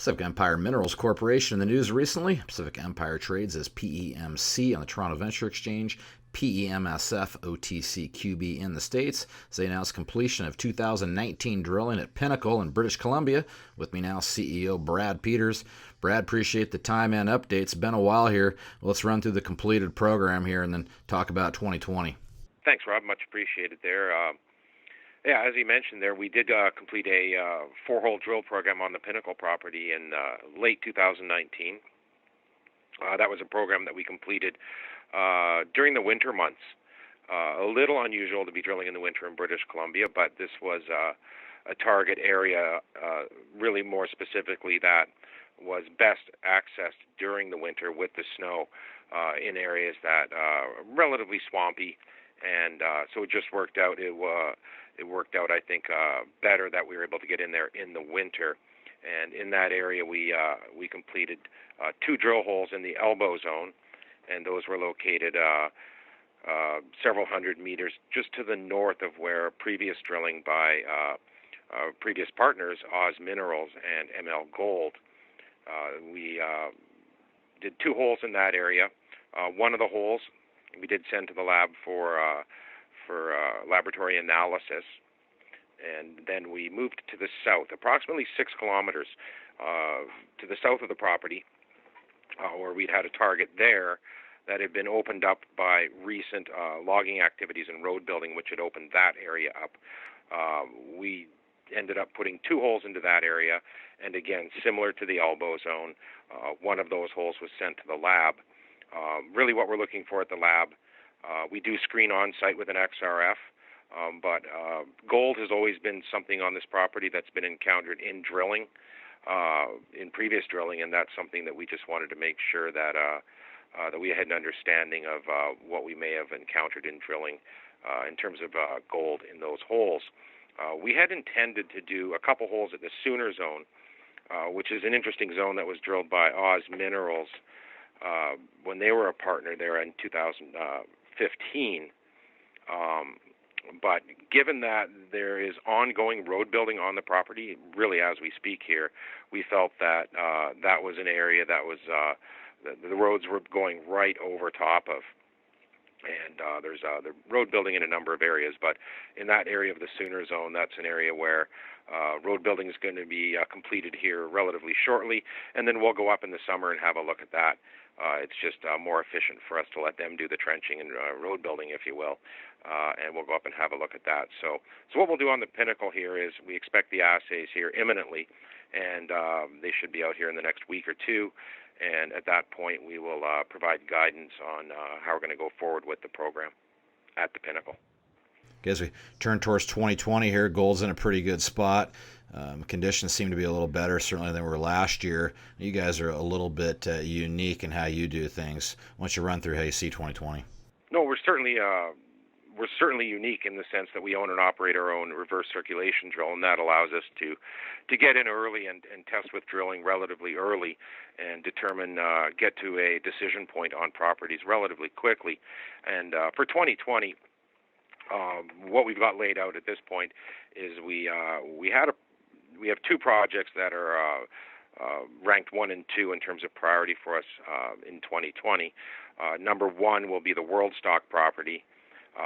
Pacific Empire Minerals Corporation in the news recently. Pacific Empire trades as PEMC on the Toronto Venture Exchange, PEMSF OTCQB in the States, as they announced completion of 2019 drilling at Pinnacle in British Columbia. With me now, CEO Brad Peters. Brad, appreciate the time and updates. It's been a while here. Let's run through the completed program here and then talk about 2020. Thanks, Rob. Much appreciated there. As you mentioned there, we did complete a four-hole drill program on the Pinnacle property in late 2019. That was a program that we completed during the winter months. A little unusual to be drilling in the winter in British Columbia, but this was a target area, really more specifically, that was best accessed during the winter with the snow in areas that relatively swampy, and so it just worked out. It worked out, I think, better that we were able to get in there in the winter. And in that area, we completed two drill holes in the elbow zone, and those were located several hundred meters just to the north of where previous drilling by previous partners, Oz Minerals and ML Gold. We did two holes in that area. One of the holes we did send to the lab for laboratory analysis, and then we moved to the south, approximately 6 kilometers to the south of the property, where we'd had a target there that had been opened up by recent logging activities and road building, which had opened that area up. We ended up putting two holes into that area, and again, similar to the elbow zone, one of those holes was sent to the lab. Really what we're looking for at the lab, we do screen on site with an XRF, but gold has always been something on this property that's been encountered in drilling, in previous drilling, and that's something that we just wanted to make sure that that we had an understanding of what we may have encountered in drilling in terms of gold in those holes. We had intended to do a couple holes at the Sooner zone, which is an interesting zone that was drilled by Oz Minerals when they were a partner there in 2015. But given that there is ongoing road building on the property, really as we speak here, we felt that that was an area that was the roads were going right over top of. And there's the road building in a number of areas, but in that area of the Sooner zone, that's an area where road building is going to be completed here relatively shortly, and then we'll go up in the summer and have a look at that. It's just more efficient for us to let them do the trenching and road building, if you will, and we'll go up and have a look at that. So what we'll do on the Pinnacle here is we expect the assays here imminently, and they should be out here in the next week or two. And at that point, we will provide guidance on how we're going to go forward with the program at the Pinnacle. As we turn towards 2020 here, gold's in a pretty good spot. Conditions seem to be a little better, certainly, than they were last year. You guys are a little bit unique in how you do things. Why don't you run through how you see 2020? No, we're certainly unique in the sense that we own and operate our own reverse circulation drill, and that allows us to get in early and test with drilling relatively early and determine, get to a decision point on properties relatively quickly. And for 2020, what we've got laid out at this point is we have two projects that are ranked 1 and 2 in terms of priority for us in 2020. Number 1 will be the World Stock property.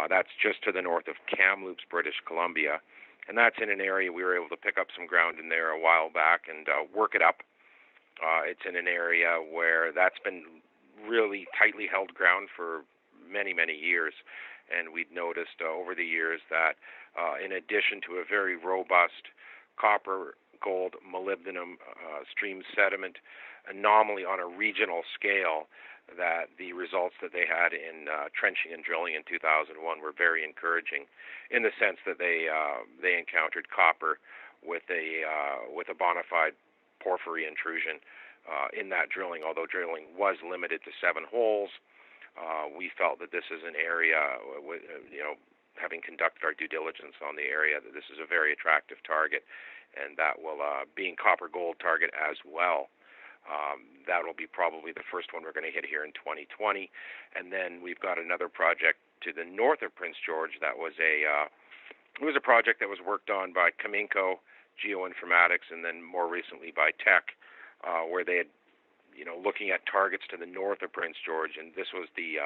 That's just to the north of Kamloops, British Columbia, and that's in an area we were able to pick up some ground in there a while back and work it up. It's in an area where that's been really tightly held ground for many, many years, and we'd noticed over the years that in addition to a very robust copper, gold, molybdenum stream sediment anomaly on a regional scale, that the results that they had in trenching and drilling in 2001 were very encouraging, in the sense that they encountered copper with a bona fide porphyry intrusion in that drilling. Although drilling was limited to 7 holes, we felt that this is an area, having conducted our due diligence on the area, that this is a very attractive target, and that will being copper gold target as well. That will be probably the first one we're going to hit here in 2020, and then we've got another project to the north of Prince George that was a project that was worked on by Pinnacle, Geoinformatics, and then more recently by Teck where they had, looking at targets to the north of Prince George, and this was the,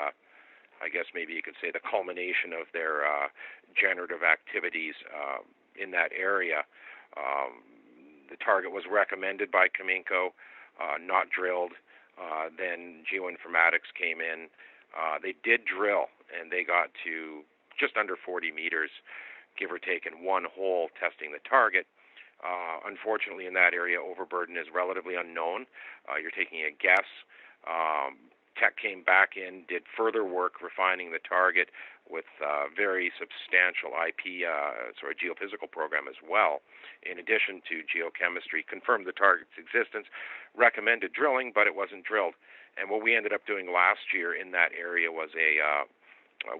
I guess maybe you could say, the culmination of their generative activities in that area. The target was recommended by Pinnacle, not drilled. Then geoinformatics came in. They did drill, and they got to just under 40 meters, give or take, in one hole testing the target. Unfortunately, in that area, overburden is relatively unknown. You're taking a guess. Tech came back in, did further work refining the target with very substantial geophysical program as well. In addition to geochemistry, confirmed the target's existence, recommended drilling, but it wasn't drilled. And what we ended up doing last year in that area was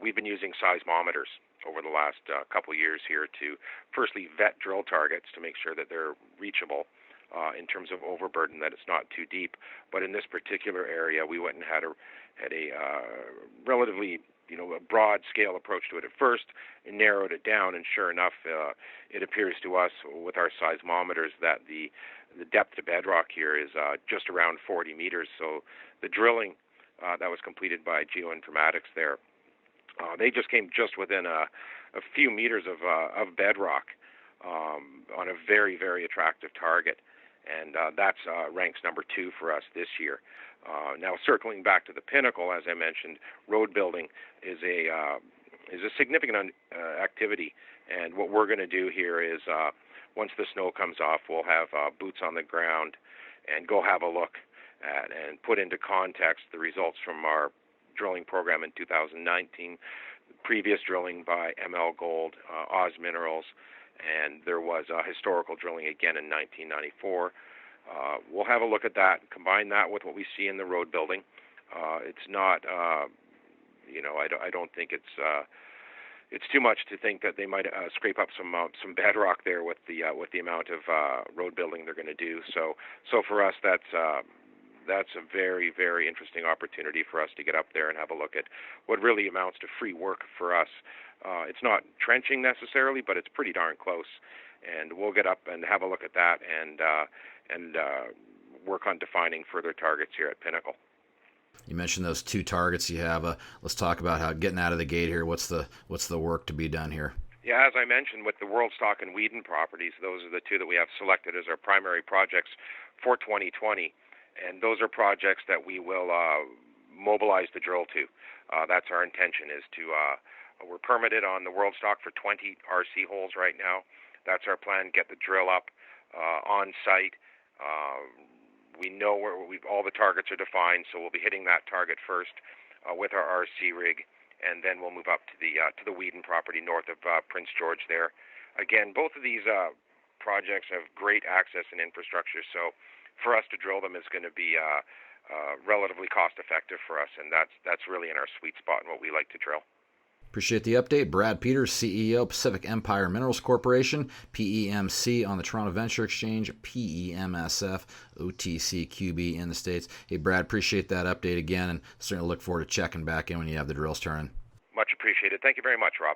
we've been using seismometers over the last couple years here to firstly vet drill targets to make sure that they're reachable in terms of overburden, that it's not too deep. But in this particular area, we went and had a relatively a broad scale approach to it at first, and narrowed it down. And sure enough, it appears to us with our seismometers that the depth to bedrock here is just around 40 meters. So the drilling that was completed by geoinformatics there, they just came just within a few meters of bedrock on a very, very attractive target. And that's ranks number 2 for us this year. Now, circling back to the Pinnacle, as I mentioned, road building is a significant activity. And what we're going to do here is once the snow comes off, we'll have boots on the ground and go have a look at and put into context the results from our drilling program in 2019, previous drilling by ML Gold, Oz Minerals, and there was historical drilling again in 1994. We'll have a look at that, combine that with what we see in the road building. It's not, I don't think it's too much to think that they might scrape up some bedrock there with the amount of road building they're going to do. So for us, that's a very, very interesting opportunity for us to get up there and have a look at what really amounts to free work for us. It's not trenching necessarily, but it's pretty darn close. And we'll get up and have a look at that and work on defining further targets here at Pinnacle. You mentioned those 2 targets you have. Let's talk about how getting out of the gate here. What's the work to be done here? Yeah, as I mentioned, with the World Stock and Wheaton properties, those are the 2 that we have selected as our primary projects for 2020. And those are projects that we will mobilize the drill to. That's our intention, is to we're permitted on the World Stock for 20 RC holes right now. That's our plan, get the drill up on site. We know where all the targets are defined, so we'll be hitting that target first with our RC rig, and then we'll move up to the Wheaton property north of Prince George there. Again, both of these projects have great access and infrastructure, so for us to drill them is going to be relatively cost-effective for us, and that's really in our sweet spot and what we like to drill. Appreciate the update. Brad Peters, CEO, Pacific Empire Minerals Corporation, PEMC on the Toronto Venture Exchange, PEMSF, OTCQB in the States. Hey, Brad, appreciate that update again, and certainly look forward to checking back in when you have the drills turning. Much appreciated. Thank you very much, Rob.